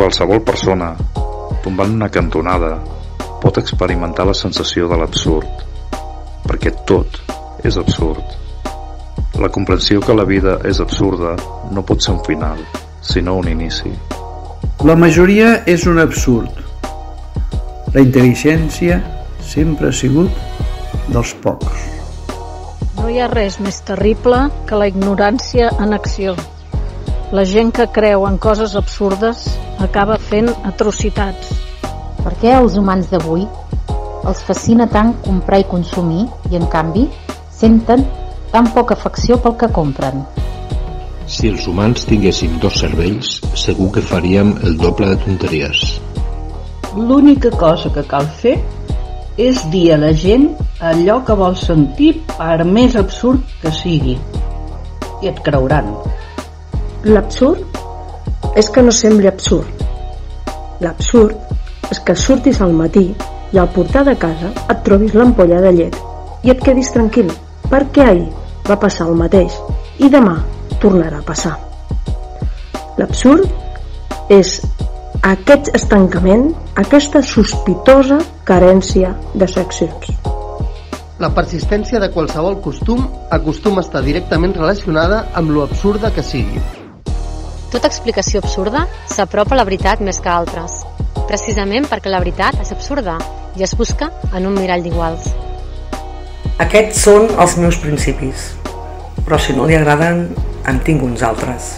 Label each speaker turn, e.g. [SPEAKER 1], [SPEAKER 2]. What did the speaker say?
[SPEAKER 1] Qualsevol persona, tombant una cantonada, pot experimentar la sensació de l'absurd, perquè tot és absurd. La comprensió que la vida és absurda no pot ser un final, sinó un inici.
[SPEAKER 2] La majoria és un absurd. La intel·ligència sempre ha sigut dels pocs.
[SPEAKER 3] No hi ha res més terrible que la ignorància en acció. La gent que creu en coses absurdes acaba fent atrocitats.
[SPEAKER 4] Per què als humans d'avui els fascina tant comprar i consumir i, en canvi, senten tan poca afecció pel que compren?
[SPEAKER 5] Si els humans tinguéssim 2 cervells, segur que faríem el doble de tonteries.
[SPEAKER 6] L'única cosa que cal fer és dir a la gent allò que vol sentir per més absurd que sigui. I et creuran.
[SPEAKER 7] L'absurd és que no sembli absurd. L'absurd és que surtis al matí i al portar de casa et trobis l'ampolla de llet i et quedis tranquil, perquè ahir va passar el mateix i demà tornarà a passar. L'absurd és aquest estancament, aquesta sospitosa carència de seccions.
[SPEAKER 8] La persistència de qualsevol costum acostuma a estar directament relacionada amb lo absurda que sigui.
[SPEAKER 9] Tota explicació absurda s'apropa a la veritat més que altres, precisament perquè la veritat és absurda i es busca en un mirall d'iguals.
[SPEAKER 10] Aquests són els meus principis, però si no li agraden, en tinc uns altres.